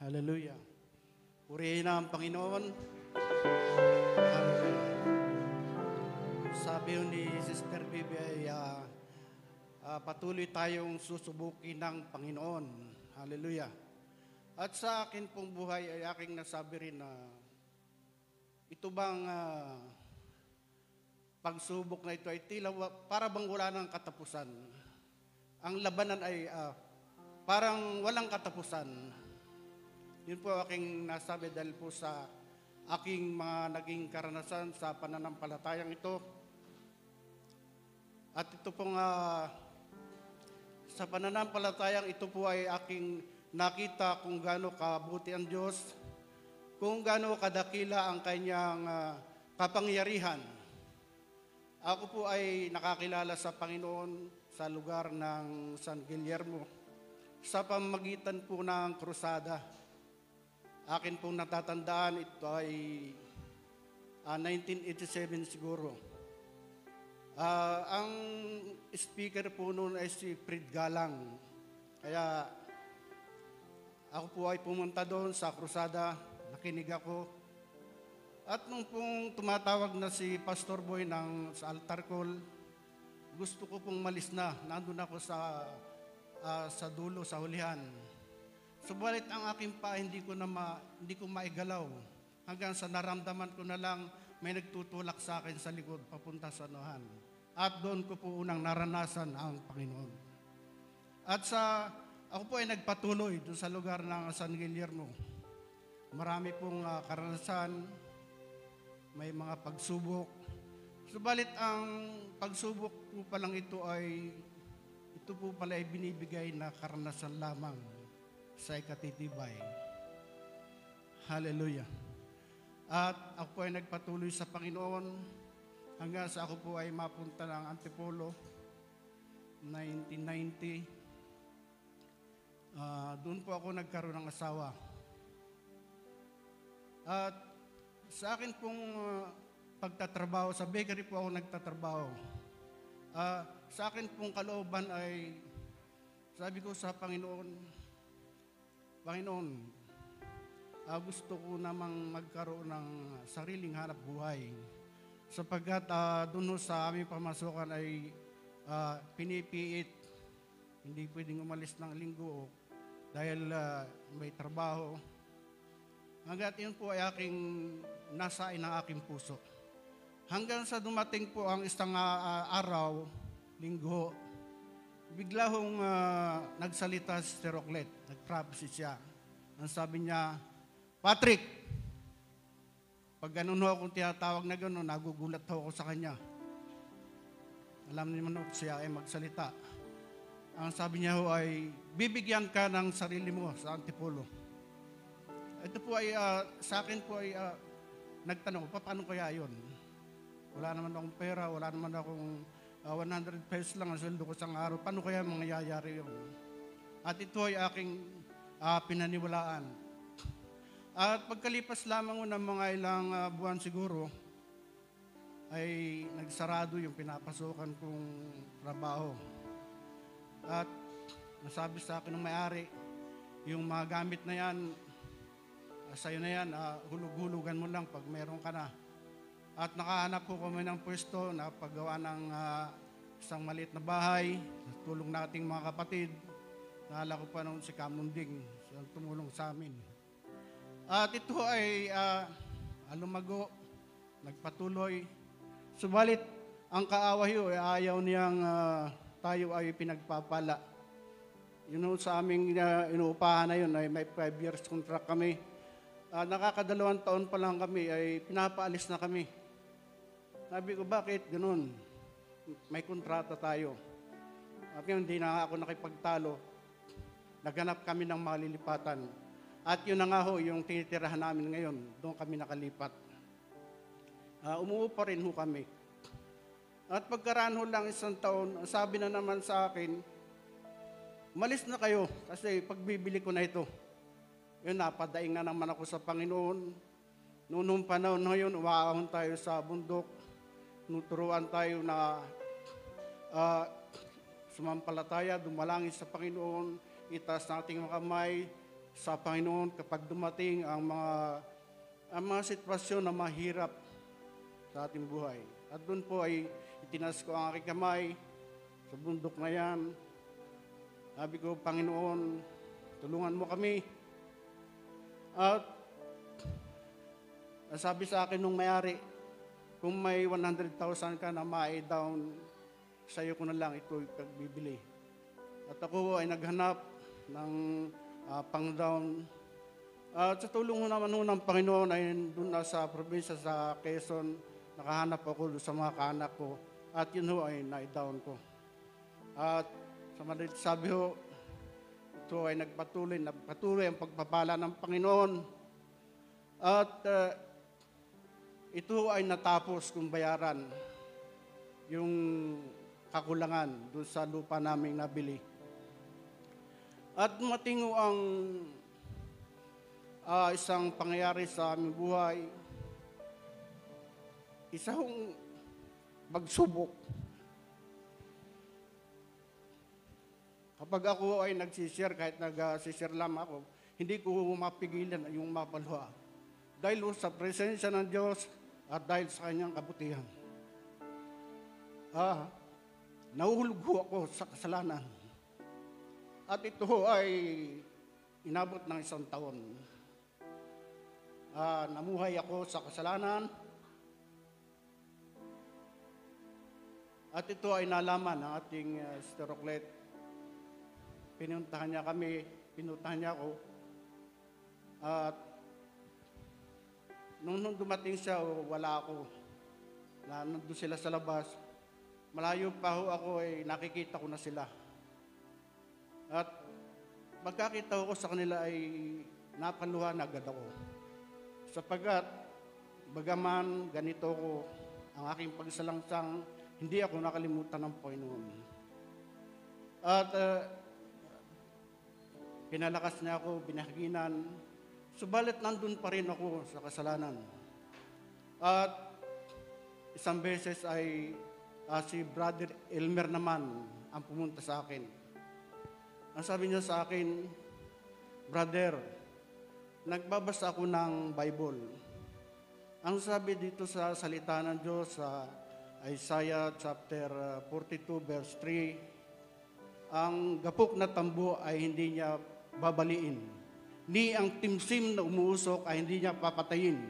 Hallelujah. Purihin ang Panginoon. Hallelujah. Sabi yun ni Sister Bibi ay patuloy tayong susubukin ng Panginoon. Hallelujah. At sa akin pong buhay ay aking nasabi rin na ito bang pagsubok na ito ay tila para bang wala ng katapusan. Ang labanan ay parang walang katapusan. Yun po aking nasabi dahil po sa aking mga naging karanasan sa pananampalatayang ito. At ito pong sa pananampalatayang ito po ay aking nakita kung gaano kabuti ang Diyos, kung gaano kadakila ang kanyang kapangyarihan. Ako po ay nakakilala sa Panginoon sa lugar ng San Guillermo sa pamamagitan po ng krusada. Akin pong natatandaan, ito ay 1987 siguro. Ang speaker po noon ay si Fred Galang. Kaya ako po ay pumunta doon sa krusada, nakinig ako. At nung pong tumatawag na si Pastor Boy sa altar call, gusto ko pong malis na. Nandun ako sa dulo, sa hulihan. Subalit ang aking pa hindi ko maigalaw. Hanggang sa naramdaman ko na lang may nagtutulak sa akin sa likod papunta sa unahan. At doon ko po unang naranasan ang Panginoon. At ako po ay nagpatuloy doon sa lugar ng San Guillermo. Marami pong karanasan, may mga pagsubok. Subalit ang pagsubok po palang ito po pala ay binibigay na karanasan lamang sa ikatitibay. Hallelujah. At ako po ay nagpatuloy sa Panginoon hanggang sa ako po ay mapunta ng Antipolo 1990. Doon po ako nagkaroon ng asawa. At sa akin pong pagtatrabaho, sa bakery po ako nagtatrabaho. Sa akin pong kalooban ay sabi ko sa Panginoon, gusto ko namang magkaroon ng sariling hanap buhay. Sapagkat doon sa aming pamasukan ay pinipiit. Hindi pwedeng umalis ng linggo dahil may trabaho. Hanggat yun po ay nasain ng aking puso. Hanggang sa dumating po ang isang araw, linggo, bigla hong nagsalita si Sir Rocklet, nag-prophecy siya. Ang sabi niya, Patrick, pag ganun ho akong tinatawag na gano'n, nagugulat ho ako sa kanya. Alam naman ho siya ay magsalita. Ang sabi niya ho ay, bibigyan ka ng sarili mo sa Antipolo. Ito po ay, sa akin po ay, nagtanong, paano kaya yun? Wala naman akong pera, wala naman akong 100 pesos lang ang sweldo ko sa araw. Paano kaya mangyayari yun? At ito ay aking pinaniwalaan. At pagkalipas lamang ng mga ilang buwan siguro, ay nagsarado yung pinapasukan kong trabaho. At nasabi sa akin ng may-ari, yung mga gamit na yan, sa'yo na yan, hulug-hulugan mo lang pag meron ka na. At nakahanap po kami ng pwesto na paggawa ng isang maliit na bahay, tulong nating mga kapatid. Naalala ko pa noon si Kamunding, siyang tumulong sa amin. At ito ay lumago, nagpatuloy. Subalit, ang kaaway ay ayaw niyang tayo ay pinagpapala. Yun sa aming inuupahan na yun, ay may 5 years contract kami. Nakakadalawang taon pa lang kami, ay pinapaalis na kami. Sabi ko, bakit ganun? May kontrata tayo. At ngayon, hindi na ako nakipagtalo. Naghanap kami ng malilipatan. At yun na nga ho, yung tinitirahan namin ngayon, doon kami nakalipat. Umuupa rin ho kami. At pagkaraan ho lang isang taon, sabi na naman sa akin, malis na kayo kasi pagbibili ko na ito. Yun, napadaing na naman ako sa Panginoon. Noong panahon na yun, umaahon tayo sa bundok. Nuturuan tayo na sumampalataya, dumalangin sa Panginoon, itaas nating mga kamay, sa Panginoon kapag dumating ang mga sitwasyon na mahirap sa ating buhay. At doon po ay itinas ko ang aking kamay sa bundok na yan. Sabi ko, Panginoon, tulungan mo kami. At sabi sa akin nung may-ari, kung may 100,000 ka na ma-down, sa'yo ko na lang ito pagbibili. At ako ay naghanap ng pang-down. At sa tulong naman ng Panginoon ay doon na sa probinsya sa Quezon, nakahanap ako sa mga kaanak ko. At yun ho ay na-down ko. At sa madalit sabi ho, ito ay nagpatuloy ang pagpapala ng Panginoon. At ito ay natapos kong bayaran yung kakulangan doon sa lupa naming nabili. At matingo ang isang pangyayari sa aming buhay, isang pagsubok. Kapag ako ay nagsishare, kahit nagsishare lang ako, hindi ko mapigilan yung mapaluha. Dahil sa presensya ng Diyos at dahil sa kanyang kabutihan. Nahuhulog ako sa kasalanan. At ito ay inabot ng 1 taon. Namuhay ako sa kasalanan. At ito ay nalaman ng ating Sister Roclet. Pinuntahan niya ako. At nung dumating siya, wala ako. Nandun sila sa labas. Malayo pa ho ako, nakikita ko na sila. At pagkakita ko sa kanila ay napaluha na agad ako. Sapagkat, bagaman ganito ko, ang aking pagsalangsang, hindi ako nakalimutan ng Panginoon. At pinalakas niya ako, binahaginan, subalit nandun pa rin ako sa kasalanan. At isang beses ay si Brother Elmer naman ang pumunta sa akin. Ang sabi niya sa akin, Brother, nagbabasa ako ng Bible. Ang sabi dito sa salita ng Diyos sa Isaiah chapter 42 verse 3, ang gapok na tambo ay hindi niya babaliin, ni ang timsim na umuusok ay hindi niya papatayin.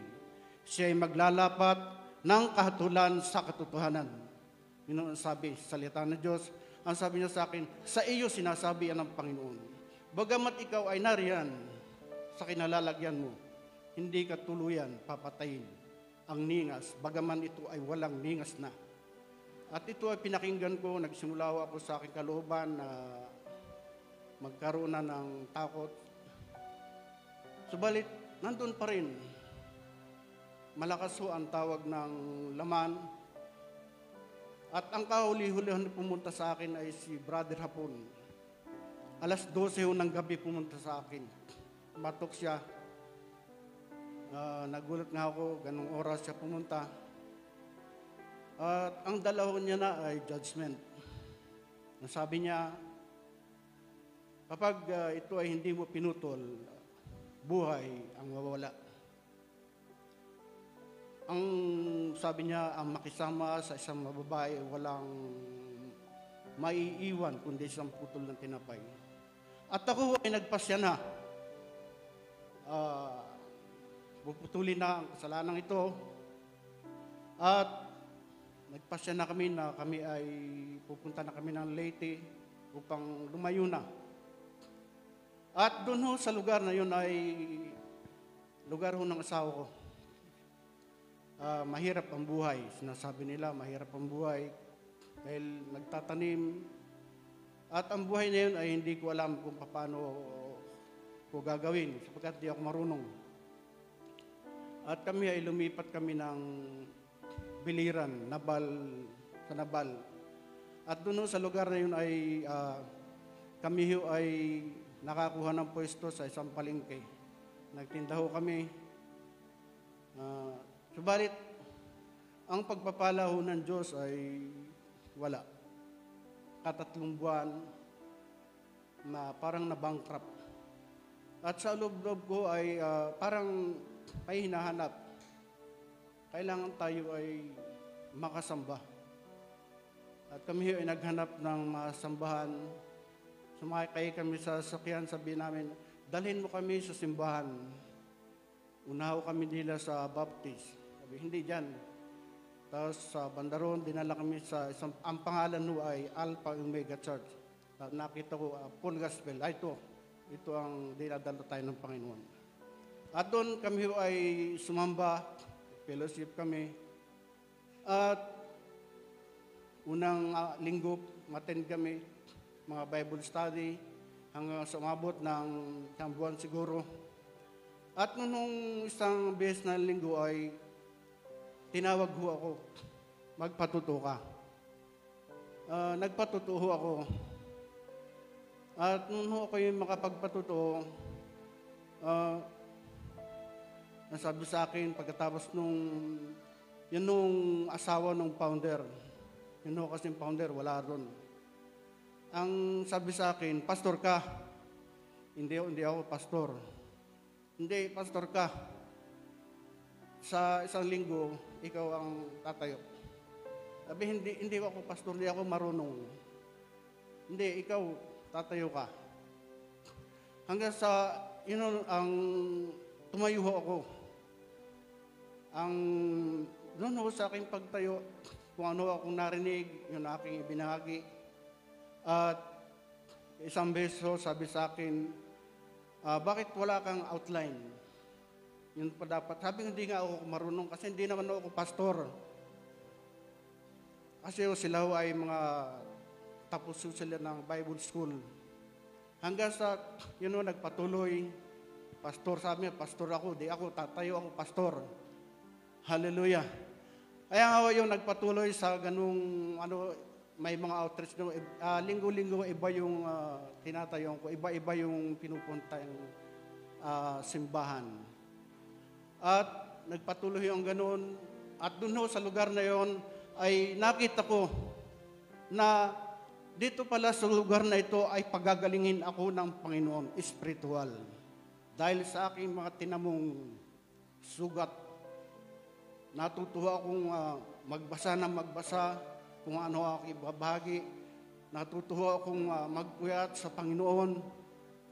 Siya ay maglalapat ng kahatulan sa katotohanan. Yun ang sabi, salita ng Diyos. Ang sabi niya sa akin, sa iyo sinasabi yan ng Panginoon. Bagamat ikaw ay nariyan sa kinalalagyan mo, hindi ka tuluyan papatayin ang ningas, bagaman ito ay walang ningas na. At ito ay pinakinggan ko, nagsimula ako sa aking kalooban na magkaroon na ng takot. Subalit, nandun pa rin. Malakas ho ang tawag ng laman. At ang kahuli-hulihan na pumunta sa akin ay si Brother Hapon. 12:00 ho ng gabi pumunta sa akin. Matok siya. Nagulat nga ako, ganong oras siya pumunta. At ang dala niya na ay judgment. Nasabi niya, kapag ito ay hindi mo pinutol, buhay ang mawawala. Ang sabi niya, ang makisama sa isang babae, walang maiiwan kundi isang putol ng tinapay. At ako ay nagpasya na. Puputulin na ang kasalanan ito. At nagpasya na kami na kami ay pupunta na kami ng Leyte upang lumayo na. At doon ho sa lugar na yun ay lugar ho ng asawa ko. Mahirap ang buhay. Sinasabi nila, mahirap ang buhay dahil nagtatanim. At ang buhay na yun ay hindi ko alam kung paano ko gagawin sapagkat di ako marunong. At kami ay lumipat kami ng Biliran, sa Nabal. At doon sa lugar na yun ay kami ay nakakuha ng pwesto sa isang palengke. Nagtinda ho kami. Subalit, ang pagpapala ho ng Diyos ay wala. 3 buwan na parang na-bankrupt. At sa loob-loob ko ay parang may hinahanap. Kailangan tayo ay makasamba. At kami ay naghanap ng masambahan. Sumakay kami sa sakyan, sabi namin, dalhin mo kami sa simbahan. Unaho kami nila sa Baptist. Sabi, hindi dyan. Tapos sa Bandaron, dinala kami sa isang, ang pangalan ho ay Alpha Omega Church. Nakita ko, full gospel. Ito ang dinadala tayo ng Panginoon. At doon kami ho ay sumamba, fellowship kami. At unang linggo, maten kami, mga Bible study, hanggang sa umabot ng isang buwan siguro. At nung isang beses na linggo ay tinawag ho ako, magpatuto ka. Nagpatuto ho ako. At nung ho ako yung makapagpatuto, nasabi sa akin pagkatapos yun nung asawa ng founder, yun ho kasing founder, wala ron. Ang sabi sa akin, pastor ka. Hindi ako pastor. Hindi, pastor ka. Sa isang linggo, ikaw ang tatayo. Sabi, hindi ako pastor, hindi ako marunong. Hindi, ikaw, tatayo ka. Hanggang sa, ang tumayo ako. Doon ako sa aking pagtayo, kung ano akong narinig, yun aking ibinahagi. At isang beso, sabi sa akin, bakit wala kang outline? Yun pa dapat. Sabi, hindi nga ako marunong kasi hindi naman ako pastor. Kasi sila ay mga tapos sila ng Bible school. Hanggang sa, nagpatuloy. Pastor, sabi niya, pastor ako. Di ako, tatayo ako pastor. Hallelujah. Kaya nga yung nagpatuloy sa ganung, may mga outreach. Linggo-linggo, iba yung tinatayo ko. Iba-iba yung pinupunta yung simbahan. At nagpatuloy yung ganun. At dun sa lugar na yon ay nakita ko na dito pala sa lugar na ito ay pagagalingin ako ng Panginoon, spiritual. Dahil sa aking mga tinamong sugat, natutuwa akong magbasa kung ano aking babahagi. Natutuwa akong magpuyat sa Panginoon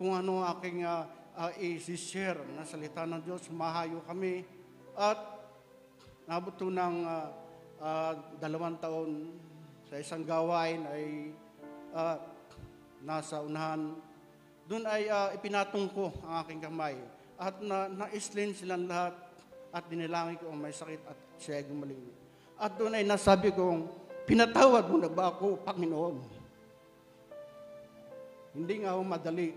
kung ano aking i-share na salita ng Diyos. Mahayo kami. At nabuto ng 2 taon sa isang gawain ay nasa unahan. Doon ay ipinatong ko ang aking kamay. At na-islin silang lahat at dinilangin ko ang may sakit at siya ay gumaling. At doon ay nasabi kong, pinatawad mo na ba ako, Panginoon? Hindi nga ako madali.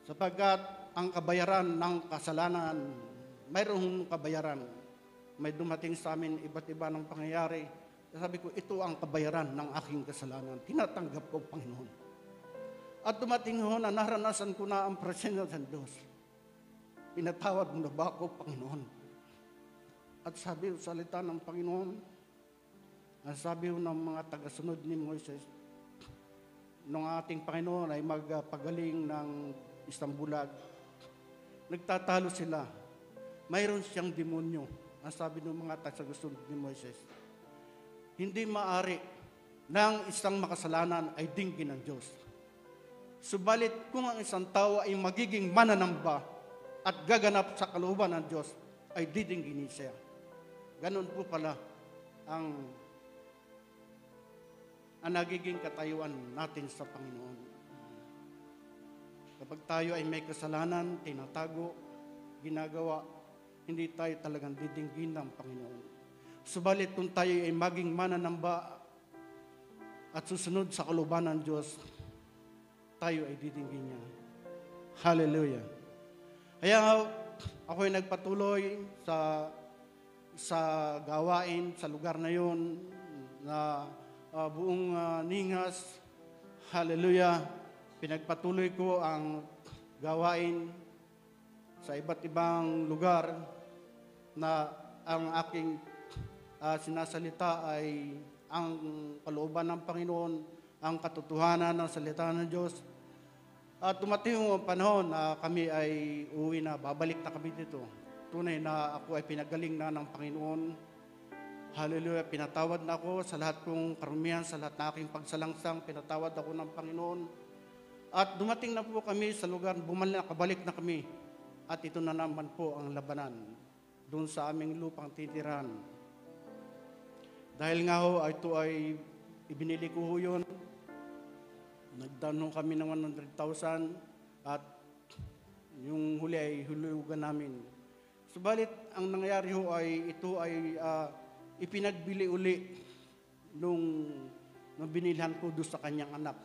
Sapagkat ang kabayaran ng kasalanan, mayroong kabayaran. May dumating sa amin iba't iba ng pangyayari. Sabi ko, ito ang kabayaran ng aking kasalanan. Tinatanggap ko, Panginoon. At dumating ho na naranasan ko na ang presensya ng Diyos. Pinatawad mo na ba ako, Panginoon? At sabi sa salita ng Panginoon, sabi ng mga tagasunod ni Moises, nung ating Panginoon ay magpagaling ng isang bulag, nagtatalo sila. Mayroon siyang demonyo. Ang sabi ng mga tagasunod ni Moises, hindi maari ng isang makasalanan ay dinggin ng Diyos. Subalit kung ang isang tao ay magiging mananamba at gaganap sa kalooban ng Diyos, ay didinggin siya. Ganon po pala ang nagiging katayuan natin sa Panginoon. Kapag tayo ay may kasalanan, tinatago, ginagawa, hindi tayo talagang didinggin ng Panginoon. Subalit kung tayo ay maging mananamba at susunod sa kalooban ng Diyos, tayo ay didinggin niya. Hallelujah. Kaya ako ay nagpatuloy sa gawain, sa lugar na yon na buong Ningas. Hallelujah. Pinagpatuloy ko ang gawain sa iba't ibang lugar na ang aking sinasalita ay ang kalooban ng Panginoon, ang katotohanan ng salita ng Diyos. At dumating yung panahon na kami ay uwi na, babalik na kami dito. Tunay na ako ay pinagaling na ng Panginoon. Hallelujah, pinatawad na ako sa lahat kong karumihan, sa lahat na aking pagsalangsang, pinatawad ako ng Panginoon. At dumating na po kami sa lugar, kabalik na kami. At ito na naman po ang labanan doon sa aming lupang titirahan. Dahil nga ho, ito ay ibinili ko ho yun. Nagdano kami ng 100,000 at yung huli ay hulugan namin. Subalit, ang nangyari ho ay ito ay ipinagbili uli nung binilhan ko doon sa kanyang anak.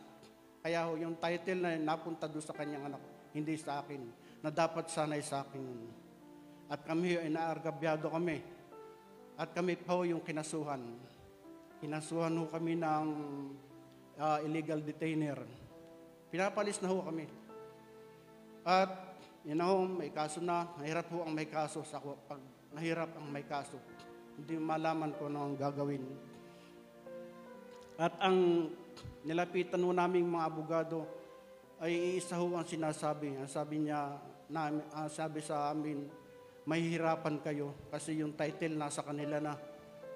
Kaya ho, yung title na napunta doon sa kanyang anak, hindi sa akin, na dapat sanay sa akin. At kami ay naargabyado kami. At kami pa ho yung kinasuhan. Kinasuhan ho kami ng illegal detainer. Pinapalis na ho kami. At yun na ho, may kaso na. Nahirap ho ang may kaso. Pag nahirap ang may kaso, hindi malaman ko ano ang gagawin. At ang nilapitan ho naming mga abogado ay isa ho ang sinasabi. Ang sabi niya, sabi sa amin, mahihirapan kayo kasi yung title nasa kanila na,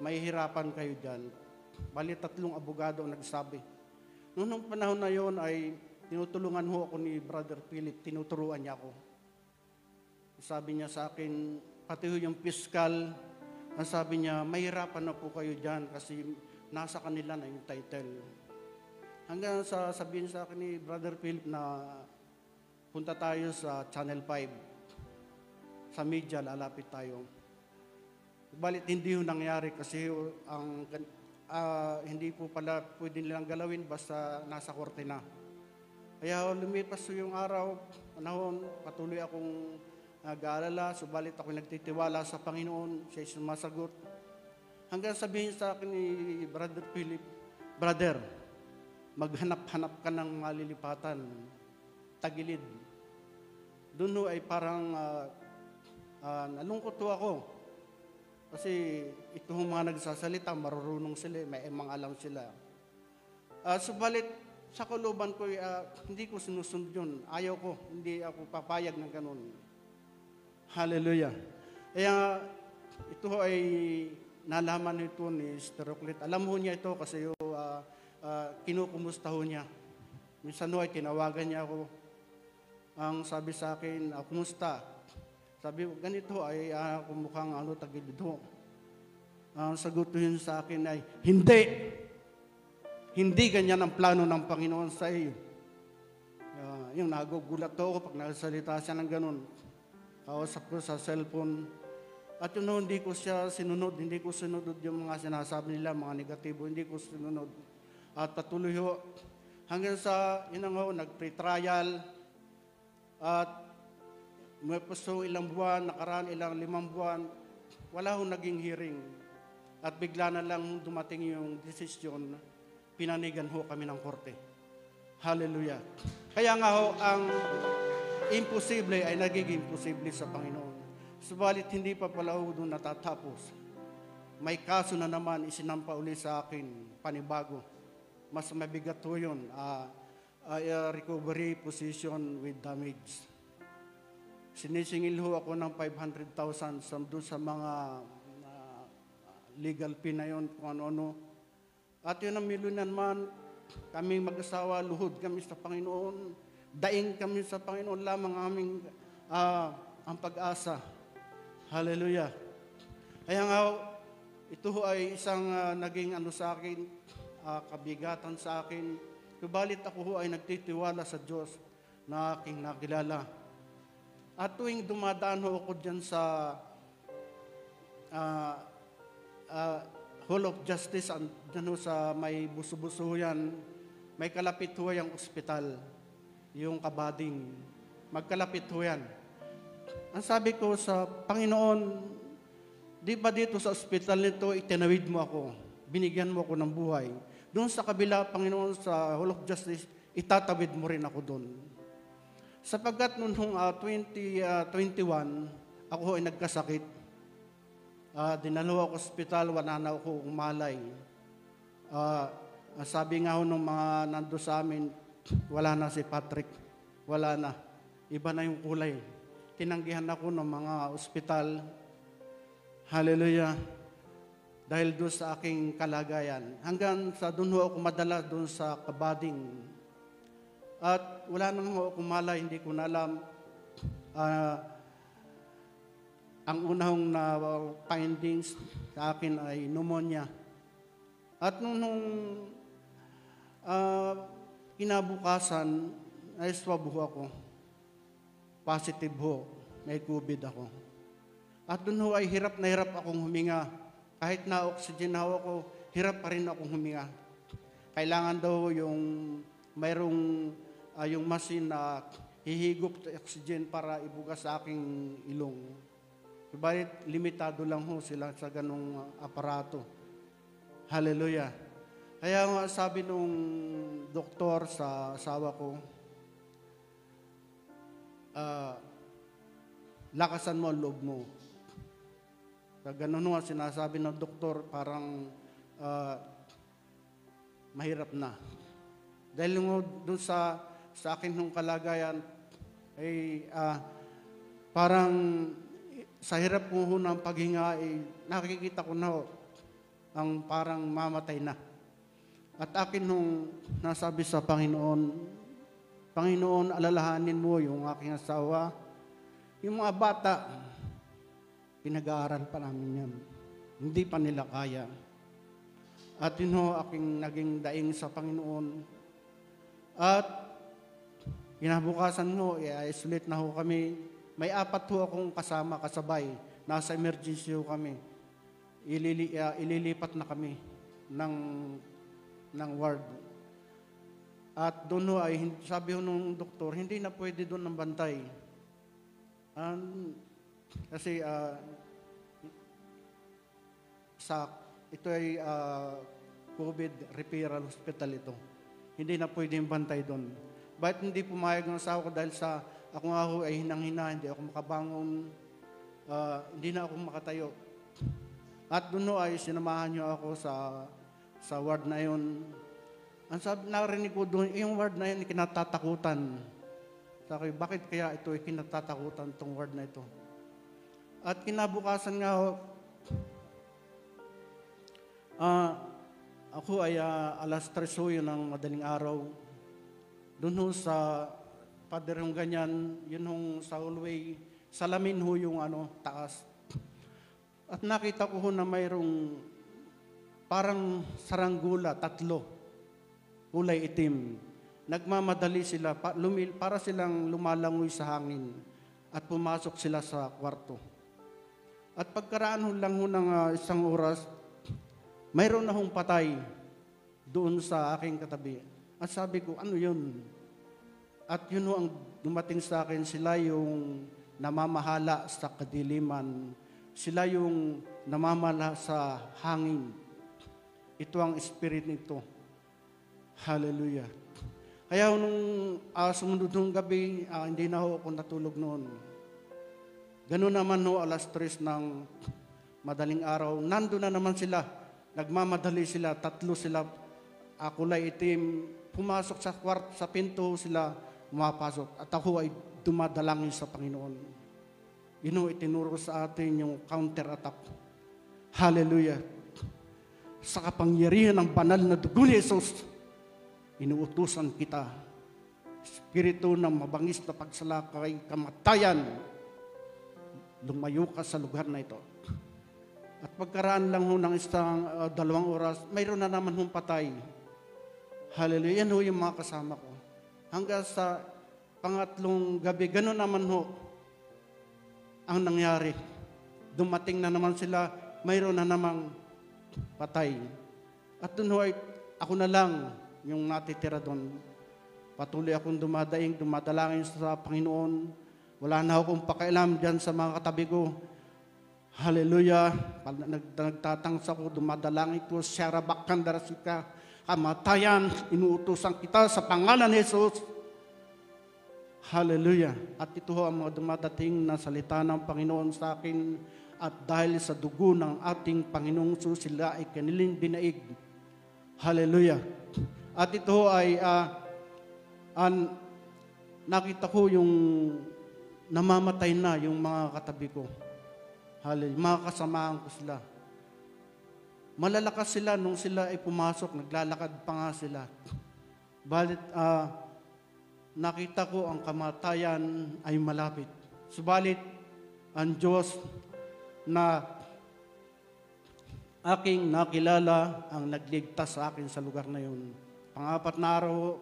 mahihirapan kayo dyan. Bali 3 abogado ang nagsabi. Noong panahon na yon ay tinutulungan ho ako ni Brother Philip, tinuturuan niya ako. Sabi niya sa akin, pati ho yung piskal, ang sabi niya, mahirapan na po kayo dyan kasi nasa kanila na yung title. Hanggang sa sabihin sa akin ni Brother Philip na punta tayo sa Channel 5. Sa media, lalapit tayo. Balit hindi ho nangyari kasi hindi po pala pwede nilang galawin basta nasa korte na. Kaya lumipas yung araw, panahon, patuloy akong nag-aalala, subalit ako nagtitiwala sa Panginoon, siya sumasagot. Hanggang sabihin sa akin ni Brother Philip, Brother, maghanap-hanap ka ng malilipatan, tagilid. Doon ho ay parang nalungkot ho ako. Kasi ito mga nagsasalita, marurunong sila, may mga alam sila. Subalit, sa kuluban ko, hindi ko sinusunod yun. Ayaw ko, hindi ako papayag ng ganun. Hallelujah. Kaya ito ay nalaman nito ni Sister Rocklet. Alam ho niya ito kasi kinukumusta ho niya. Minsan ho ay tinawagan niya ako. Ang sabi sa akin, kumusta? Sabi, ganito ay mukhang tagilid ho. Ang sagot yun sa akin ay, hindi. Hindi ganyan ang plano ng Panginoon sa iyo. Yung nagugulat ako pag nagsalita siya ng ganun. Kausap ko sa cellphone. At yun hindi ko siya sinunod. Hindi ko sinunod yung mga sinasabi nila, mga negatibo. Hindi ko sinunod. At patuloy ho. Hanggang sa, nag-pre-trial. At may puso ilang buwan, nakaraan ilang 5 buwan, wala hong naging hearing. At bigla na lang dumating yung desisyon, pinanigan ho kami ng korte. Hallelujah. Kaya nga ho, ang imposible ay nagiging posible sa Panginoon. Subalit hindi pa pala ho doon natatapos. May kaso na naman isinampa uli sa akin, panibago. Mas mabigat ho yun, recovery position with damage. Sinisingil ho ako ng 500,000 doon sa mga legal fee na yun, kung ano-ano. At yun ang milunan man, kami mag-asawa, luhod kami sa Panginoon, daing kami sa Panginoon, lamang aming ang pag-asa. Hallelujah. Kaya nga, ito ho ay isang naging sa akin, kabigatan sa akin. Subalit ako ho ay nagtitiwala sa Diyos na aking nakilala. At tuwing dumadaan ho ako dyan sa Hall of Justice, dyan ho sa may buso-buso yan, may kalapit ho yung ospital, yung Kabading. Magkalapit ho yan. Ang sabi ko sa Panginoon, di ba dito sa ospital nito, itinawid mo ako, binigyan mo ako ng buhay. Doon sa kabila, Panginoon, sa Hall of Justice, itatawid mo rin ako doon. Sapagkat noong 2021, ako ay nagkasakit. Dinalo ako sa ospital, wala na ako umalay. Sabi nga ho ng mga nando sa amin, wala na si Patrick. wala na. Iba na yung kulay. Tinanggihan ako ng mga ospital. Hallelujah. Dahil doon sa aking kalagayan. Hanggang sa doon ho ako madala doon sa kabading. At wala nang ho ako malay, hindi ko na alam. Ang unang na findings sa akin ay pneumonia. At nung kinabukasan, ay swab ho ako. Positive ho. May COVID ako. At doon ho ay hirap na hirap akong huminga. Kahit na oxygen na ho ako, hirap pa rin akong huminga. Kailangan daw yung mayroong yung machine na hihigop sa oxygen para ibugas sa aking ilong. Subalit, limitado lang ho sila sa ganong aparato. Hallelujah. Kaya nga sabi nung doktor sa asawa ko, lakasan mo ang loob mo. Sa ganun nga sinasabi ng doktor, parang mahirap na. Dahil doon sa akin nung kalagayan, ay parang sa hirap ko ng paghinga, nakikita ko na ang parang mamatay na. At akin nung nasabi sa Panginoon, Panginoon, alalahanin mo yung aking asawa, yung mga bata, pinag-aaral pa namin yan. Hindi pa nila kaya. At yun ho, aking naging daing sa Panginoon. At kinabukasan ho, i-isolate na ho kami. May 4 ho akong kasabay. Nasa emergency ho kami. Ililipat na kami ng ward. At doon ho ay, sabi ho nung doktor, hindi na pwede doon ng bantay. Kasi ito ay COVID referral hospital ito. Hindi na pwede yung bantay doon. Bakit hindi pumayag ng asawa ko dahil sa ako nga ho ay hinang-hina, hindi ako makabangon, hindi na ako makatayo. At doon ho ay sinamahan niyo ako sa ward na yun. Ang sabi, narinig ko doon, yung ward na yun, kinatatakutan. Sabi, bakit kaya ito ay kinatatakutan, itong ward na ito? At kinabukasan nga ho, ako ay 3:00 ho yun ng madaling araw. Doon ho sa pader yung ganyan, yun hong sa hallway, salamin ho yung taas. At nakita ko ho na mayroong parang saranggula, 3, kulay itim. Nagmamadali sila, para silang lumalangoy sa hangin at pumasok sila sa kwarto. At pagkaraan ho lang ho ng 1 oras, mayroon na hong patay doon sa aking katabi. At sabi ko, ano yun? At yun ho ang dumating sa akin, sila yung namamahala sa kadiliman. Sila yung namamahala sa hangin. Ito ang spirit nito. Hallelujah. Kaya nung sumunod ng gabi, hindi na ho ako natulog noon. Ganun naman ho, 3:00 ng madaling araw. Nandun na naman sila. Nagmamadali sila, 3 sila, kulay itim. Pumasok sa kwarto, sa pinto sila, pumapasok. At ako ay dumadalangin sa Panginoon. Yun ho, itinuro sa atin yung counter-attack. Hallelujah. Sa kapangyarihan ng banal na dugo ni Jesus, inuutusan kita, Espiritu ng mabangis na pagsalakay, kamatayan, lumayo ka sa lugar na ito. At pagkaraan lang ho ng 2 oras, mayroon na naman hong patay. Hallelujah. Yan ho yung mga kasama ko. Hanggang sa pangatlong gabi, gano'n naman ho ang nangyari. Dumating na naman sila, mayroon na namang patay. At doon ho ay ako na lang yung natitira doon. Patuloy akong dumadalangin sa Panginoon. Wala na akong pakialam dyan sa mga katabi ko. Hallelujah. Nagtatangsa ko, dumadalangin ko, Syarabakan Darasika, kamatayan, inuutosan kita sa pangalan ni Jesus. Hallelujah. At ito ho ang mga dumadating na salita ng Panginoon sa akin. At dahil sa dugo ng ating Panginoong Jesus, sila ay kanilang binaig. Hallelujah. At ito ay nakita ko yung namamatay na yung mga katabi ko. Hallelujah. Mga kasamaan ko sila. Malalakas sila nung sila ay pumasok, naglalakad pa nga sila. Balit nakita ko ang kamatayan ay malapit. Subalit, ang Diyos na aking nakilala ang nagligtas sa akin sa lugar na yun. Pang-apat na araw,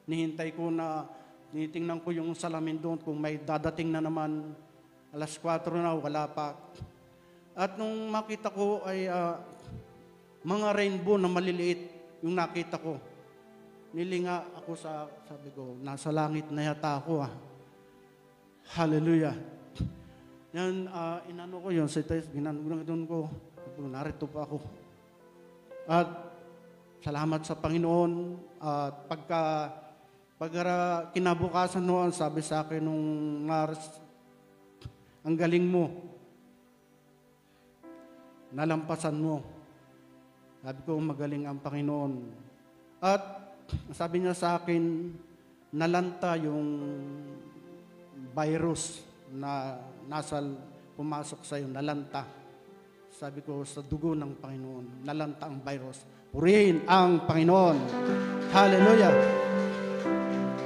nihintay ko na, tinitingnan ko yung salamin doon kung may dadating na naman. Alas 4 na, wala pa. At nung makita ko ay mga rainbow na maliliit yung nakita ko. Nilinga ako sabi ko, nasa langit na yata ako Hallelujah. Yan, inano ko yun, ginanong ko, narito pa ako. At salamat sa Panginoon. At pagka kinabukasan noon, sabi sa akin nung ang galing mo. Nalampasan mo. Sabi ko, magaling ang Panginoon. At sabi niya sa akin, nalanta yung virus na pumasok sa iyo, nalanta. Sabi ko, sa dugo ng Panginoon, nalanta ang virus. Purihin ang Panginoon. Hallelujah.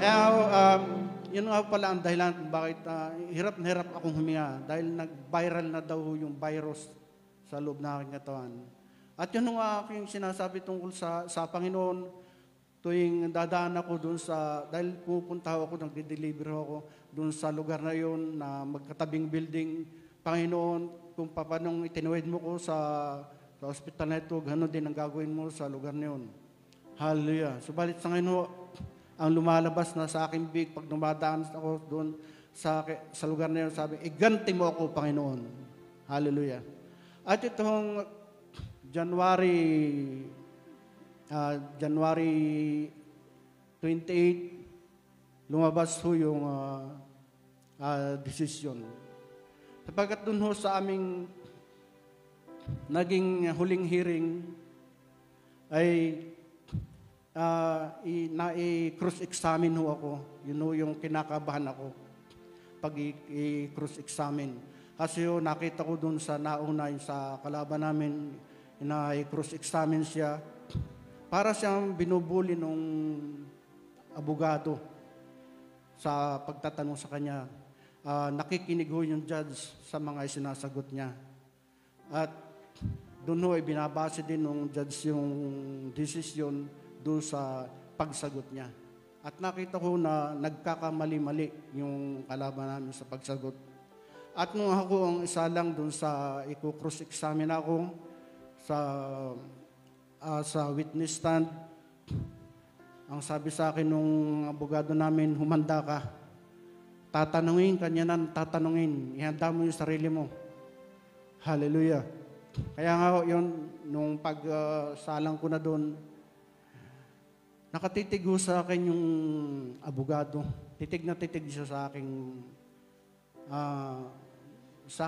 Kaya, yun nga pala ang dahilan kung bakit hirap na hirap akong huminga dahil nag-viral na daw yung virus sa loob ng aking katawan. At yun nga aking sinasabi tungkol sa Panginoon, tuwing dadaan ako doon dahil pupunta ako, nagde-deliver ako doon sa lugar na yun na magkatabing building. Panginoon, kung paano itinuwid mo ko sa hospital na ito, gano'n din ang gagawin mo sa lugar na yun. Hallelujah. Subalit sa ngayon, ang lumalabas na sa aking big, pag dumadaan ako doon sa lugar na yun, sabi, iganti mo ako, Panginoon. Hallelujah. At itong January 28, lumabas ho yung decision. Sapagkat dun ho sa aming naging huling hearing ay na-cross-examine ho ako. Yun ho yung kinakabahan ako pag i-cross-examine. Kasi ho, nakita ko dun sa nauna sa kalaban namin, na-cross-examine siya. Para siyang binubuli nung abogado sa pagtatanong sa kanya. Nakikinig ho yung judge sa mga sinasagot niya. At doon ho, binabase din ng judge yung decision doon sa pagsagot niya. At nakita ko na nagkakamali-mali yung kalaban namin sa pagsagot. At nung ako ang isa lang doon sa i-cross-examine ako sa witness stand, ang sabi sa akin nung abogado namin, humanda ka. Tatanungin, ihanda mo yung sarili mo. Hallelujah. Kaya nga yun, nung pagsalang ko na doon, nakatitig sa akin yung abogado. Titig na titig siya sa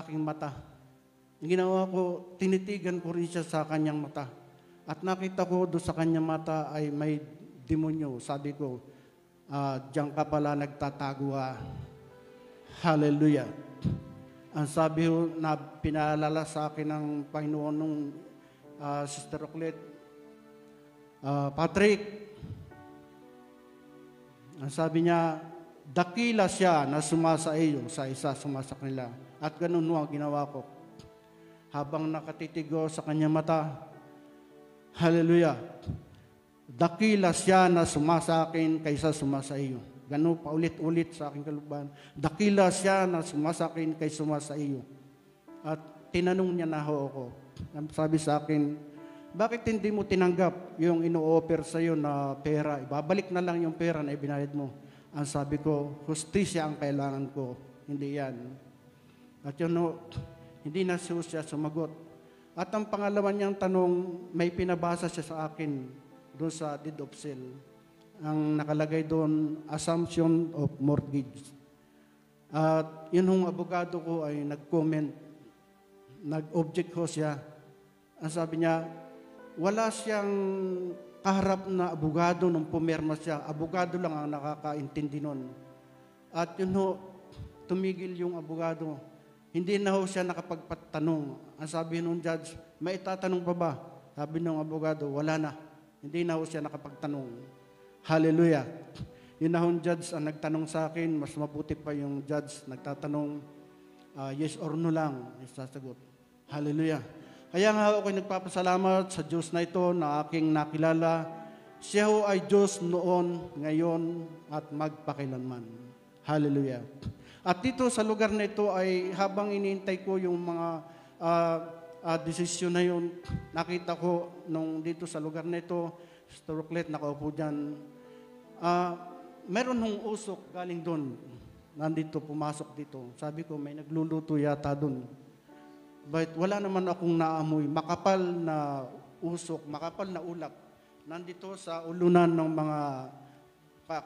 aking mata. Ang ginawa ko, tinitigan ko rin siya sa kanyang mata. At nakita ko doon sa kanyang mata ay may demonyo. Sabi ko, diyan ka pala nagtatago Hallelujah. Ang sabi ko na pinaalala sa akin ng Panginoon nung Sister Oclet, Patrick, ang sabi niya, dakila siya na sumasa iyo sa isa sumasa kanila. At ganun ang ginawa ko. Habang nakatitigo sa kanyang mata, hallelujah, dakila siya na sumasa akin kaysa sumasa iyo. Ganun paulit-ulit sa aking kalooban. Dakila siya na sumasa akin kaysa sumasa iyo. At tinanong niya na ako. Sabi sa akin, bakit hindi mo tinanggap yung ino-offer sa iyo na pera? Ibabalik na lang yung pera na ibinayad mo. Ang sabi ko, hustisya ang kailangan ko. Hindi yan. At yun, hindi na siya sumagot. At ang pangalawa niyang tanong, may pinabasa siya sa akin doon sa deed of sale. Ang nakalagay doon, assumption of mortgage. At yun yung abogado ko ay nag-comment, nag-object ko siya. Ang sabi niya, wala siyang kaharap na abogado nung pumirma siya. Abogado lang ang nakakaintindi nun. At yun ho, tumigil yung abogado. Hindi na ho siya nakapagpatanong. Ang sabi nung judge, may itatanong pa ba? Sabi nung abogado, wala na. Hindi na ho siya nakapagtanong. Hallelujah. Yun na ho judge ang nagtanong sa akin, mas mabuti pa yung judge nagtatanong, yes or no lang, isasagot. Hallelujah. Kaya nga ako nagpapasalamat sa Diyos na ito na aking nakilala. Siya ho ay Diyos noon, ngayon, at magpakailanman. Hallelujah. At dito sa lugar na ito ay habang iniintay ko yung mga desisyon na yun, nakita ko nung dito sa lugar na ito, Sister Rocklet, nakaupo dyan, meron hong usok galing doon. Nandito, pumasok dito. Sabi ko, may nagluluto yata doon. But wala naman akong naamoy. Makapal na usok, makapal na ulap. Nandito sa ulunan ng mga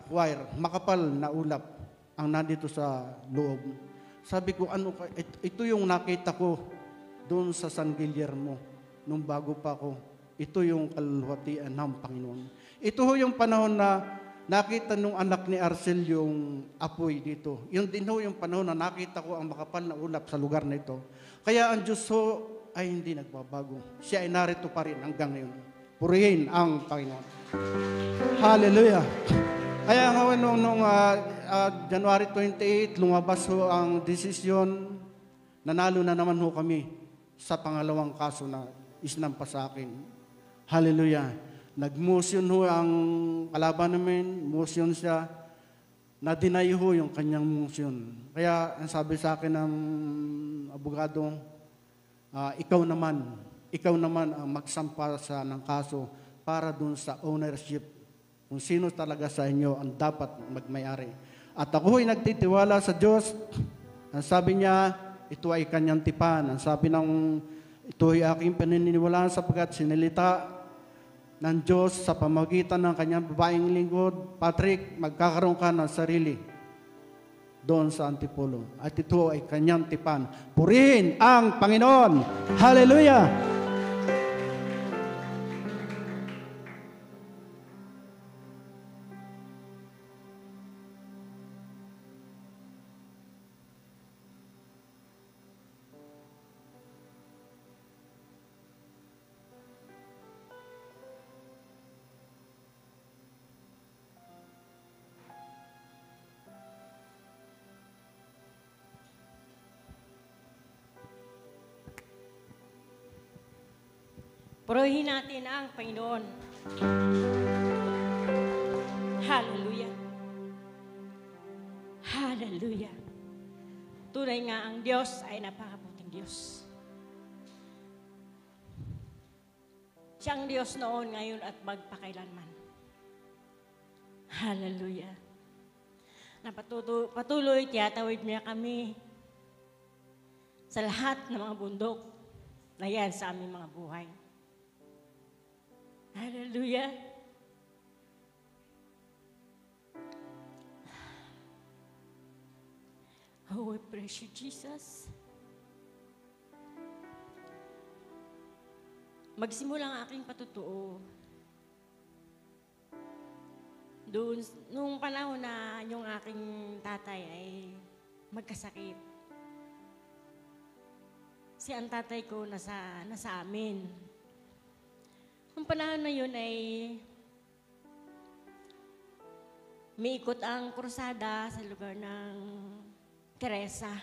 choir, makapal na ulap ang nandito sa loob. Sabi ko, ito yung nakita ko doon sa San Guillermo nung bago pa ako. Ito yung kalwatian ng Panginoon. Ito ho yung panahon na nakita nung anak ni Arcel yung apoy dito. Yun din ho yung panahon na nakita ko ang makapal na ulap sa lugar na ito. Kaya ang Diyos ho ay hindi nagbabago. Siya ay narito pa rin hanggang ngayon. Purihin ang Panginoon. Hallelujah. Kaya nga nung January 28, lumabas ho ang desisyon, nanalo na naman ho kami sa pangalawang kaso na isinampa sa akin. Hallelujah. Nag-motion ho ang kalaban namin, motion siya, na-deny ho yung kanyang motion. Kaya ang sabi sa akin ng abogado, ikaw naman ang magsampa ng kaso para dun sa ownership, kung sino talaga sa inyo ang dapat magmayari. At ako ay nagtitiwala sa Diyos. Ang sabi niya, ito ay kanyang tipan. Ang sabi ito ay aking paniniwalaan sapagkat sinilita ng Diyos sa pamagitan ng kanyang babaeng lingkod. Patrick, magkakaroon ka ng sarili doon sa Antipolo. At ito ay kanyang tipan. Purihin ang Panginoon! Hallelujah! Purihin natin ang Panginoon. Hallelujah. Hallelujah. Tunay nga ang Diyos ay napakabuting Diyos. Siyang Diyos noon, ngayon at magpakailanman. Hallelujah. Patuloy, tiyatawid niya kami sa lahat ng mga bundok na yan sa aming mga buhay. Hallelujah. Oh, we praise you, Jesus. Magsimula ang aking patutuo. Doon, nung panahon na yung aking tatay ay magkasakit. Si ang tatay ko nasa amin. Nung panahon na yun ay miikot ang krusada sa lugar ng Teresa.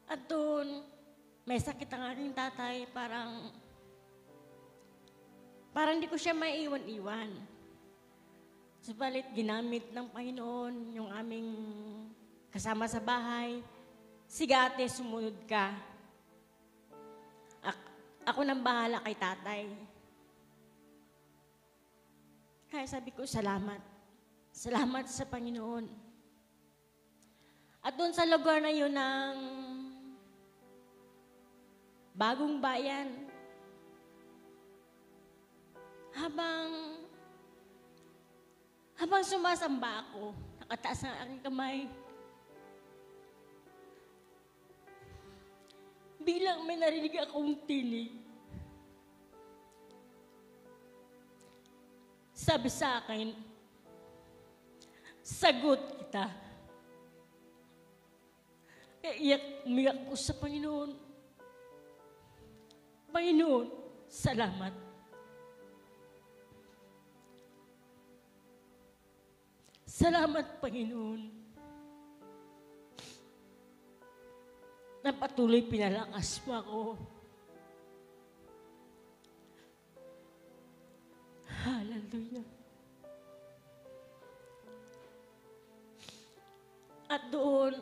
At doon, may sakit ang aking tatay, parang hindi ko siya maiiwan-iwan. Subalit, ginamit ng Panginoon yung aming kasama sa bahay. Sige ate, sumunod ka. Ako nang bahala kay tatay. Kaya sabi ko, salamat. Salamat sa Panginoon. At doon sa lugar na yun ng Bagong Bayan, habang sumasamba ako, nakataas ang aking kamay, bilang may narinig akong tinig. sabi sa akin, sagot kita. Kaya umiyak ko sa Panginoon. Panginoon, salamat. Salamat, Panginoon. Na patuloy pinalakas mo ako. Hallelujah. At doon,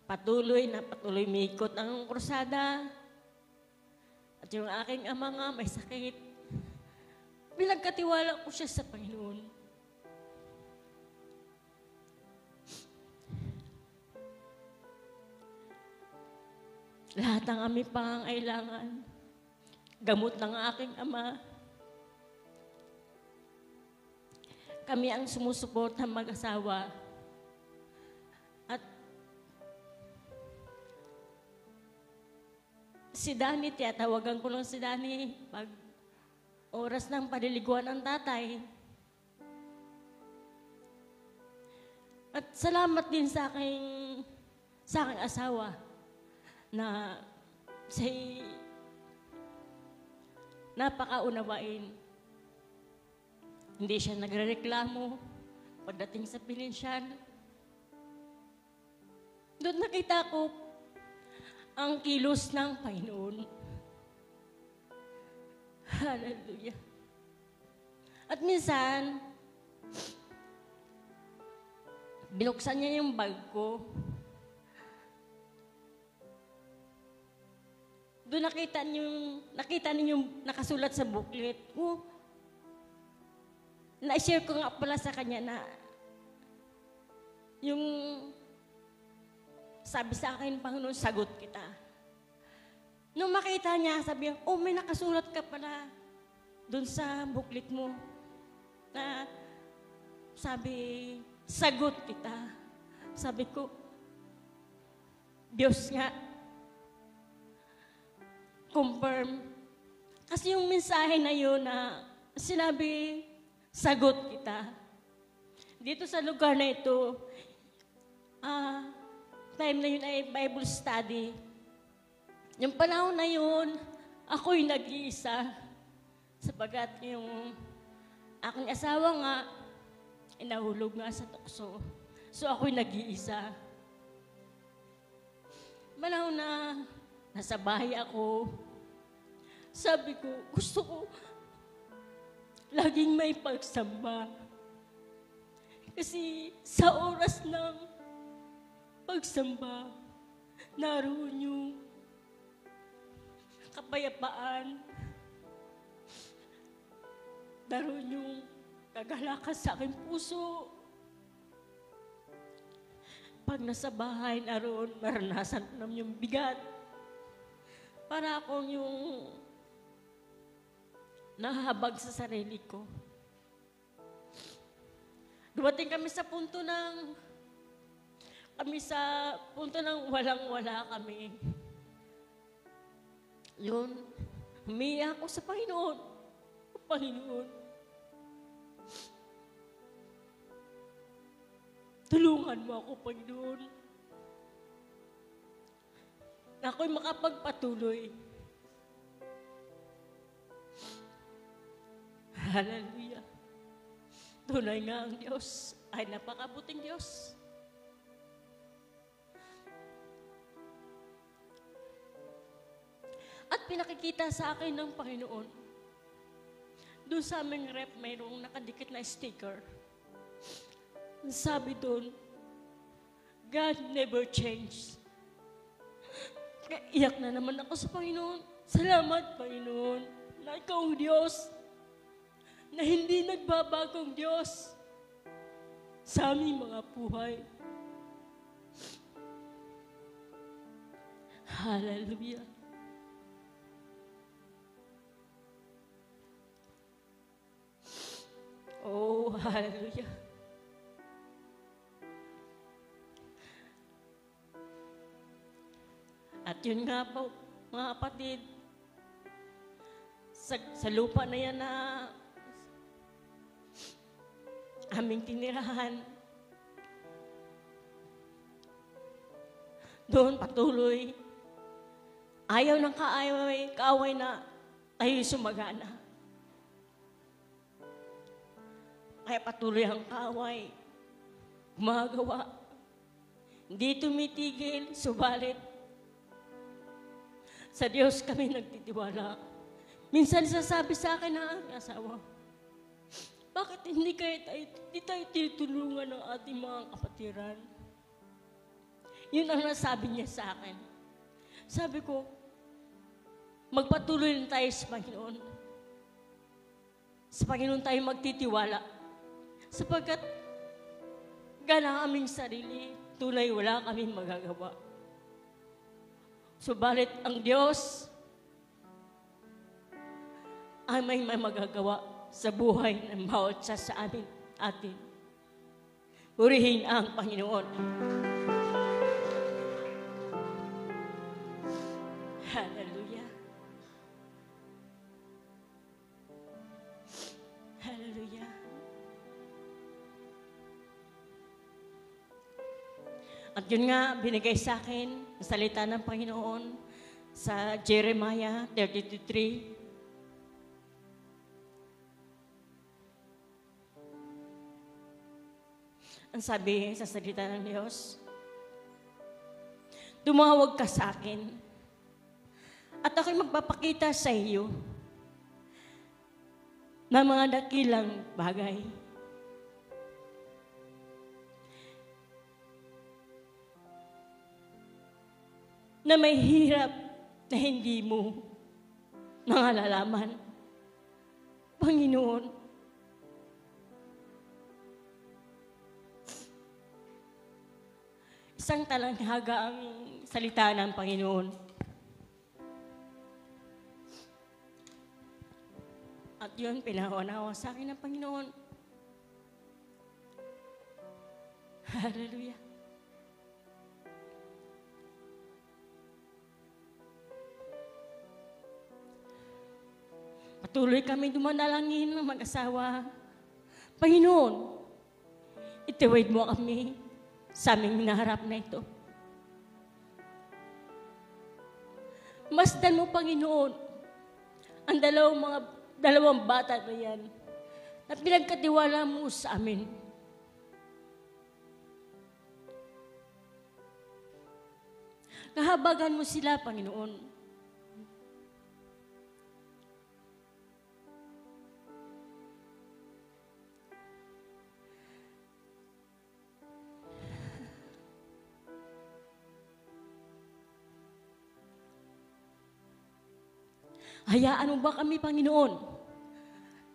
patuloy umikot ang krusada. At yung aking ama nga may sakit. Pinagkatiwala ko siya sa Panginoon. Lahat ng aming pangangailangan, gamot ng aking ama. Kami ang sumusuporta mag-asawa. At si Danny, tiyatawagan ko lang si Danny pag oras ng paliliguan ng tatay. At salamat din sa aking asawa na siya'y napakaunawain. Hindi siya nagrereklamo pagdating sa pinensyan. Doon nakita ko ang kilos ng Panginoon. Hallelujah. At minsan, binuksan niya yung bag ko. Doon nakita niyo yung nakasulat sa booklet. Oh, na-share ko nga pala sa kanya na yung sabi sa akin, Panginoon, sagot kita. Nung makita niya, sabi niya, oh, may nakasulat ka pala doon sa booklet mo na sabi, sagot kita. Sabi ko, Diyos nga, confirm. Kasi yung mensahe na yun na sinabi, sagot kita. Dito sa lugar na ito, time na yun ay Bible study. Yung panahon na yun, ako'y nag-iisa. Sapagat yung aking asawa nga, nahulog nga sa tukso. So ako'y nag-iisa. Panahon na nasa bahay ako, sabi ko, gusto ko laging may pagsamba. Kasi sa oras ng pagsamba, naroon yung kapayapaan, naroon yung kagalakan sa aking puso. Pag nasa bahay, naroon, maranasan ko naman yung bigat. Para akong yung nahahabag sa sarili ko. Dumating kami sa punto ng walang-wala kami. Yun, humiyak ako sa Panginoon. Panginoon, tulungan mo ako, Panginoon, na ako'y makapagpatuloy. Hallelujah. Tunay nga ang Diyos ay napakabuting Diyos. At pinakikita sa akin ng Panginoon, doon sa aming rep, mayroong nakadikit na sticker. Sabi doon, God never changes. Kaya iyak na naman ako sa Panginoon. Salamat, Panginoon, na ikaw ang Diyos, na hindi nagbabagong Diyos sa aming mga buhay. Hallelujah. Oh, hallelujah. At yun nga po, mga kapatid, sa lupa na yan na aming tinirahan. Doon patuloy. Ayaw ng kaaway na tayo sumagana. Kaya patuloy ang kaaway. Gumagawa. Hindi tumitigil, subalit. Sa Diyos kami nagtitiwala. Minsan sasabi sa akin ng aking asawa, bakit hindi tayo tinutulungan ng ating mga kapatiran? Yun ang nasabi niya sa akin. Sabi ko, magpatuloy lang tayo sa Panginoon. Sa Panginoon tayo magtitiwala. Sapagkat gana aming sarili, tunay wala kaming magagawa. Subalit ang Diyos ay may magagawa sa buhay ng bawat isa sa atin. Purihin ang Panginoon. Hallelujah. Hallelujah. At yun nga, binigay sa akin ang salita ng Panginoon sa Jeremiah 32:3. Ang sabi sa salita ng Diyos, tumawag ka sa akin at ako'y magpapakita sa iyo ng mga dakilang bagay. Na may hirap na hindi mo nalalaman. Panginoon, isang talanghaga ang salita ng Panginoon. At yun, pinaunawa sa akin ng Panginoon. Hallelujah. Patuloy kami dumanalangin ng mag-asawa. Panginoon, itiwid mo kami sa aming hinaharap na ito. Masdan mo, Panginoon, ang dalawang bata na yan na pinagkatiwala mo sa amin. Kahabagan mo sila, Panginoon. Hayaan mo ba kami, Panginoon,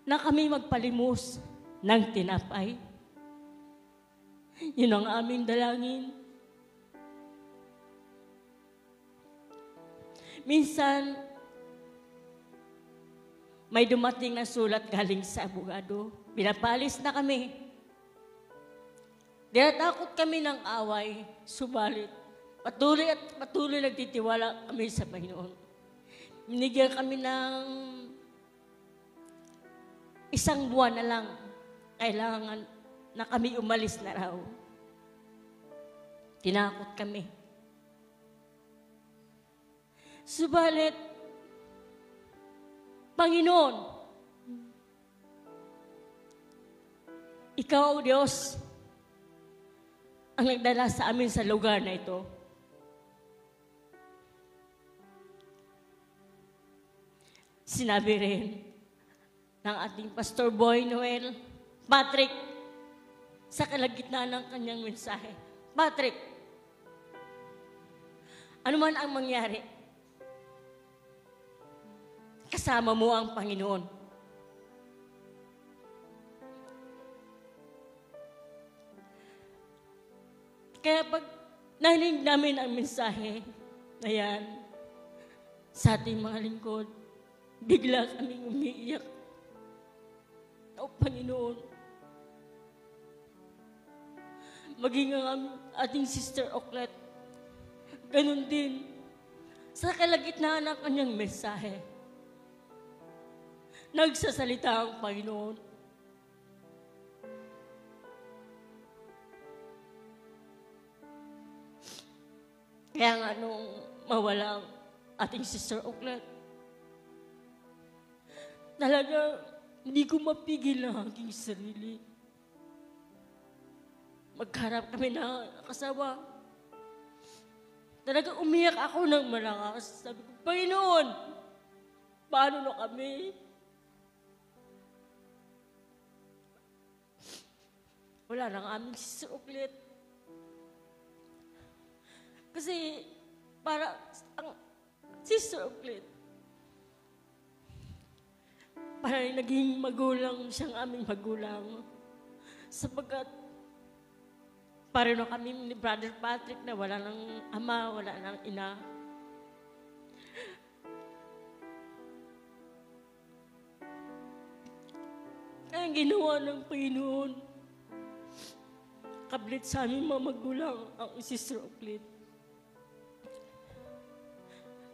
na kami magpalimos ng tinapay? Yun ang aming dalangin. Minsan, may dumating na sulat galing sa abogado. Pinapalis na kami. Dinatakot kami ng away, subalit. Patuloy nagtitiwala kami sa Panginoon. Binigyan kami ng 1 buwan na lang. Kailangan na kami umalis na raw. Tinakot kami. Subalit, Panginoon, Ikaw, Diyos, ang nagdala sa amin sa lugar na ito. Sinabi rin ng ating Pastor Boy Noel, Patrick, sa kalagitnaan ng kanyang mensahe, Patrick, ano man ang mangyari, kasama mo ang Panginoon. Kaya pag narinig namin ang mensahe na yan sa ating mga lingkod, bigla kaming umiiyak. O Panginoon, maging ang ating Sister Oklet, ganun din, sa kalagitnaan ng kanyang mensahe, nagsasalita ang Panginoon. Kaya nga nung mawala ang ating Sister Oklet, talaga hindi ko mapigil ang aking sarili. Magharap kami na kasawa. Talaga umiyak ako ng malakas. Sabi ko, Panginoon, paano na kami? Wala nang aming Sister Oklet. Kasi para ang Sister Oklet, para naging magulang siyang aming magulang. Sapagkat pareho kami ni Brother Patrick na wala nang ama, wala nang ina. Kaya ginawa ng Panginoon, kablit sa aming mga magulang ang Sister Oklet.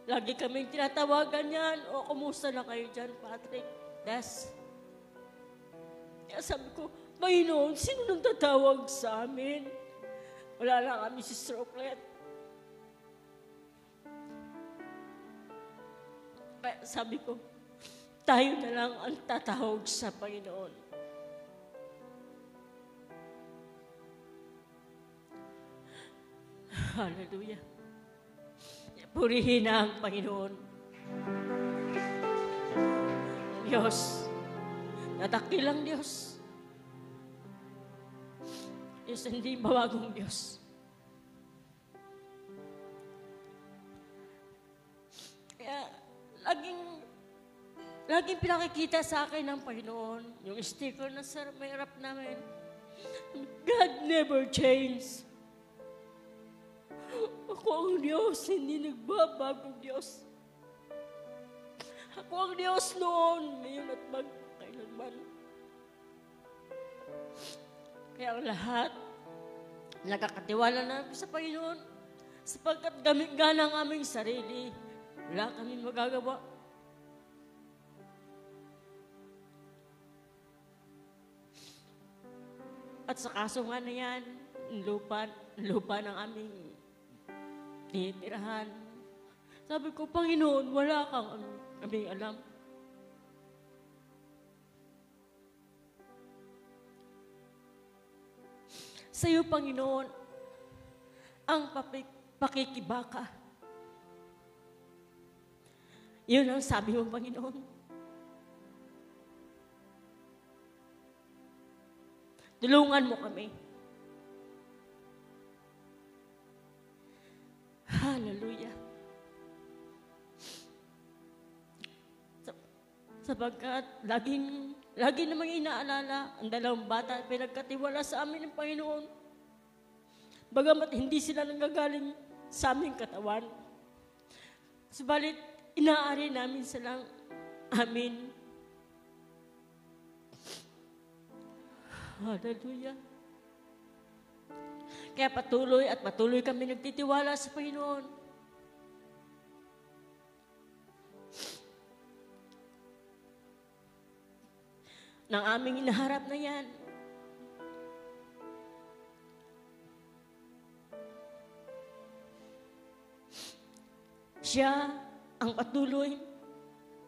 Lagi kaming tinatawagan yan, o kumusta na kayo dyan, Patrick? Des. Kaya sabi ko, Panginoon, sino nang tatawag sa amin? Wala lang kami Sister Oklet. Kaya sabi ko, tayo na lang ang tatawag sa Panginoon. Hallelujah. Purihin ang Panginoon. Diyos, nadakilang Diyos. Diyos, hindi mawagong Diyos. Kaya, laging pinakikita sa akin ng Panginoon, yung sticker na sa may harap namin, God never changes. Ako ang Diyos, hindi nagbabagong Diyos. Ako ang Diyos noon, ngayon at magkailanman. Kaya ang lahat, nagkakatiwala namin sa Panginoon, sapagkat gamit nga ng aming sarili, wala kami magagawa. At sa kaso nga na yan, lupa ng aming tinitirahan. Sabi ko, Panginoon, wala kang aming alam. Sa iyo, Panginoon, ang pakikibaka. Yun ang sabi mo, Panginoon. Tulungan mo kami. Hallelujah. Sapagkat lagi namang inaalala ang dalawang bata pinagkatiwala sa amin ng Panginoon. Bagamat hindi sila nanggagaling sa aming katawan. Subalit, inaari namin silang amin. Hallelujah. Kaya patuloy kami nagtitiwala sa Panginoon. Nang aming inaharap na yan, siya ang patuloy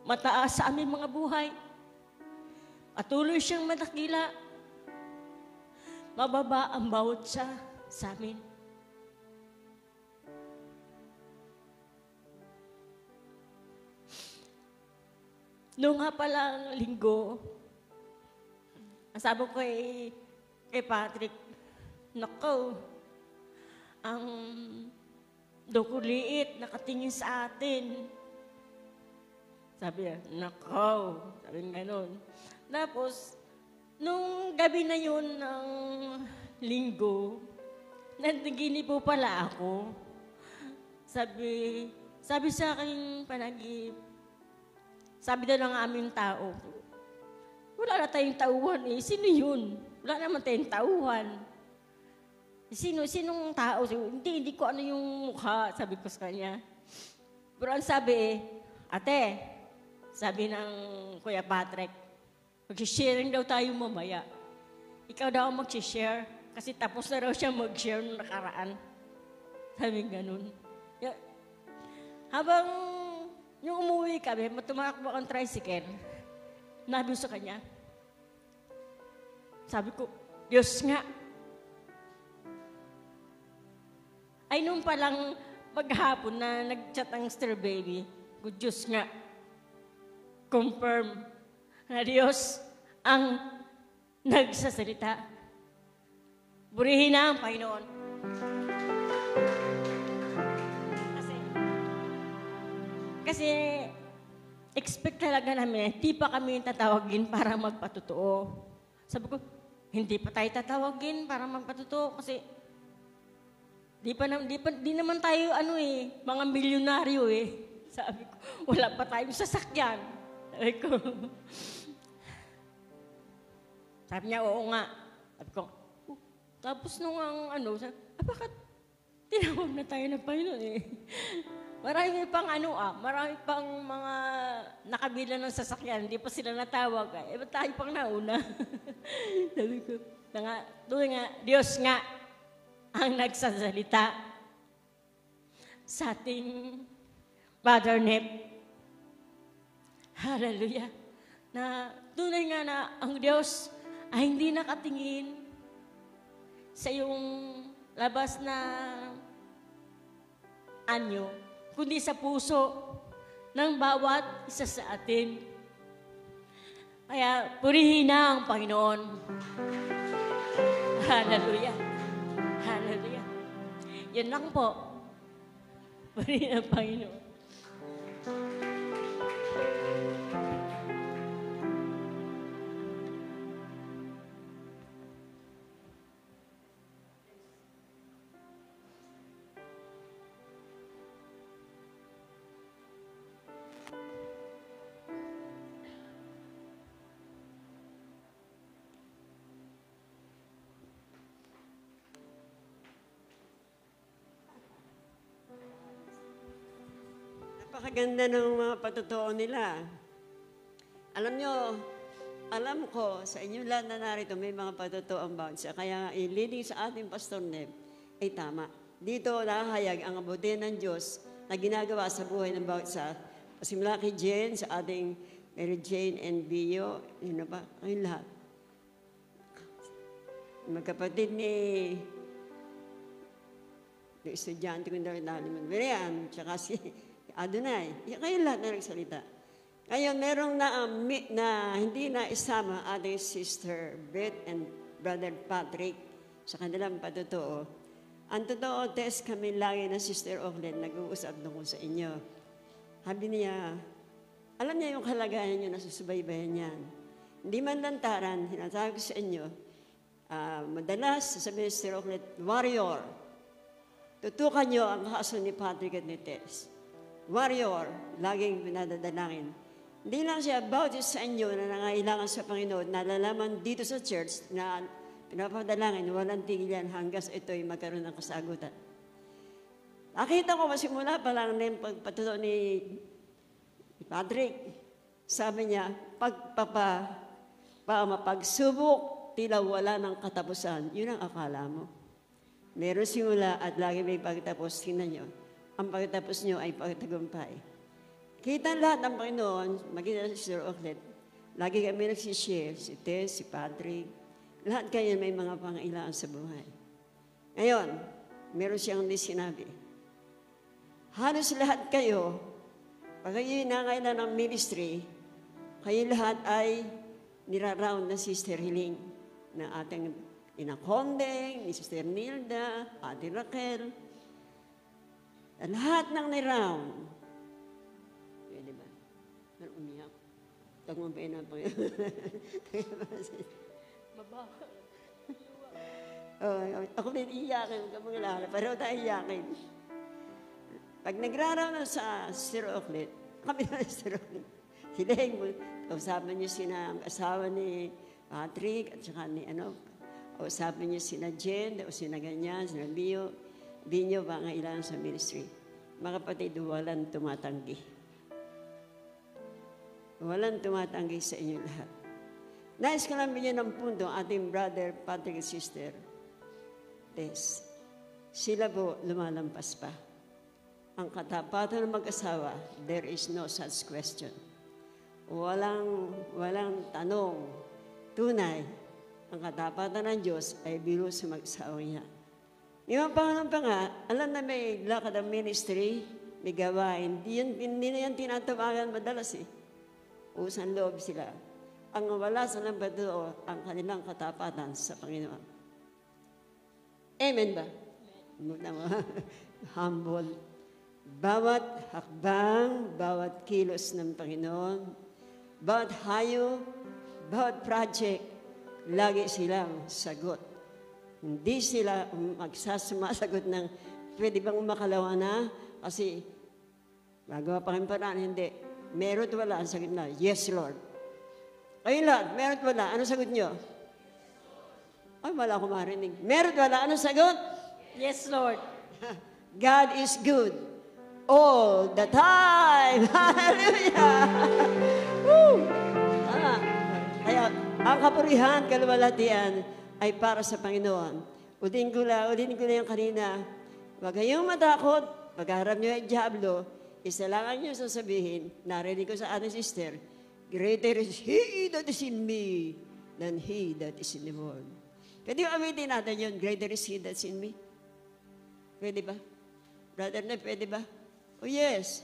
mataas sa aming mga buhay. Patuloy siyang madakila. Mababa ang bawat siya sa amin. Noong nga palang linggo, ang sabi ko kay Patrick, nako, ang dugo liit nakatingin sa atin. Sabi niya, nako, sabi nga gano'n. Tapos, nung gabi na yun ng linggo, nandigini po pala ako. Sabi sa akin panagip, sabi daw ng aming tao, wala na tayong tauhan eh. Sino yun? Wala naman tayong tauhan. Sinong tao? Hindi ko ano yung mukha, sabi ko sa kanya. Pero ang sabi ate, sabi ng Kuya Patrick, mag-sharing daw tayo mamaya. Ikaw daw ang mag-share kasi tapos na raw siya mag-share nung nakaraan. Sabi ganun. habang yung umuwi kami, tumakbo ang tricycle, nabi sa kanya. Sabi ko, Diyos nga. Ay, nung palang maghapon na nag-chat ang Star Baby, good Diyos nga. Confirm na Diyos ang nagsasalita. Burihin na ang Panginoon. Kasi expect talaga namin, hindi pa kami tatawagin para magpatotoo. Sabi ko, hindi pa tayo tatawagin para magpatotoo kasi di naman tayo mga milyonaryo eh. Sabi ko, wala pa tayong sasakyan. Sabi niya, oo nga. Sabi ko, tapos nung bakit tinawag na tayo ng Panginoon eh. Marami pang mga nakabila ng sasakyan, hindi pa sila natawag. Ba't tayo pang nauna? Sabi ko, Diyos nga ang nagsasalita sa ating Brother Nep. Hallelujah. Na tunay nga na ang Diyos ay hindi nakatingin sa iyong labas na anyo, kundi sa puso ng bawat isa sa atin. Kaya purihin na ang Panginoon. Hallelujah. Hallelujah. Yan lang po. Purihin ang Panginoon. Napakaganda ng mga patotoo nila. Alam nyo, alam ko sa inyong lahat na narito may mga patotoo ang bawat isa. Kaya leading sa ating Pastor Neb ay tama. Dito nakahayag ang abutin ng Diyos na ginagawa sa buhay ng bawat isa. Pasimula kay Jen, sa ating Mary Jane and Bio, yun na ba? Kayong lahat. Magkapatid ni estudyante ko daw namin, Berian, tsaka si Adonai. Kayo lahat na nagsalita. Ngayon, merong na hindi na isama ating Sister Beth and Brother Patrick sa kanilang patotoo. Ang totoo, test kami lagi na Sister Oglen, nag-uusap doon sa inyo. Sabi niya, alam niya yung kalagayan niyo na susubaybayan niyan. Hindi man lantaran, hinasabi ko sa inyo, madalas sa Sister Oglen, warrior. Tutukan niyo ang kaso ni Patrick at ni Tess. Warrior, laging pinadadalangin. Hindi lang siya about sa inyo na nangailangan sa Panginoon, nalalaman dito sa church na pinapadalangin, walang tigilan hanggang ito'y magkaroon ng kasagutan. Nakita ko masimula pa lang na yung pagpatuto ni Patrick. Sabi niya, mapagsubok, tila wala ng katapusan. Yun ang akala mo. Meron simula at lagi may pagtapos. Tingnan niyo. Ang pagtapos niyo ay pagtagumpay. Kita lahat ng Panginoon, maging si Sir Oglet, lagi kami nagsishare, si Tess, si Patrick, lahat kayo may mga pangailangan sa buhay. Ngayon, meron siyang hindi sinabi. Halos lahat kayo, pag kayo nangailangan ng ministry, kayo lahat ay niraround na Sister Hiling, na ating Inakondeng, ni Sister Nilda, Ate Raquel, lahat ng niround. Pwede ba? Meron umiyak. Tagmumpay na pa yun. Baba. Ako din iyakin, mga lala. Pareho tayo iyakin. Pag nagraraw na sa Sister Oglet, kami na Sister Oglet. Sila yung kausapan niyo sina asawa ni Patrick at saka ni kausapan niyo sina Jen, o sina ganyan, sina Bio. Binyo ba ang ilan sa ministry? Mga kapatid, walang tumatanggi. Walang tumatanggi sa inyo lahat. Nais ko lang bigyan ng punto ating brother, Patrick and sister, Tess. Sila po lumalampas pa. ang katapatan ng mag-asawa, there is no such question. Walang tanong. Tunay, ang katapatan ng Diyos ay biro sa mag-asawa niya. Yung Panginoon pa nga, alam na may lakad ang ministry, may gawain, hindi na yan tinatawagan madalas eh. Usan loob sila. Ang wala sa number 2, ang kanilang katapatan sa Panginoon. Amen ba? Humble. Bawat hakbang, bawat kilos ng Panginoon, bawat hayo, bawat project, lagi silang sagot. Hindi sila magsasagot ng pwede bang makalawa na kasi magawa pa rin paraan, hindi. Meron at wala, ang sagot na, yes, Lord. Ay, Lord, meron at wala, anong sagot nyo? Ay, wala akong marinig. Meron at wala, anong sagot? Yes, Lord. God is good all the time. Hallelujah! Woo! Kaya, ang kapurihan, kaluwalhatian, ay para sa Panginoon. Ulitin ko na yung kanina, huwag kayong matakot, pagharap niyo ay Diablo, isa lang ang niyo sasabihin, narinig ko sa ating sister, greater is He that is in me than he that is in the world. Pwede yung awitin natin yun, greater is He that's in me? Pwede ba? Brother na, pwede ba? Oh yes.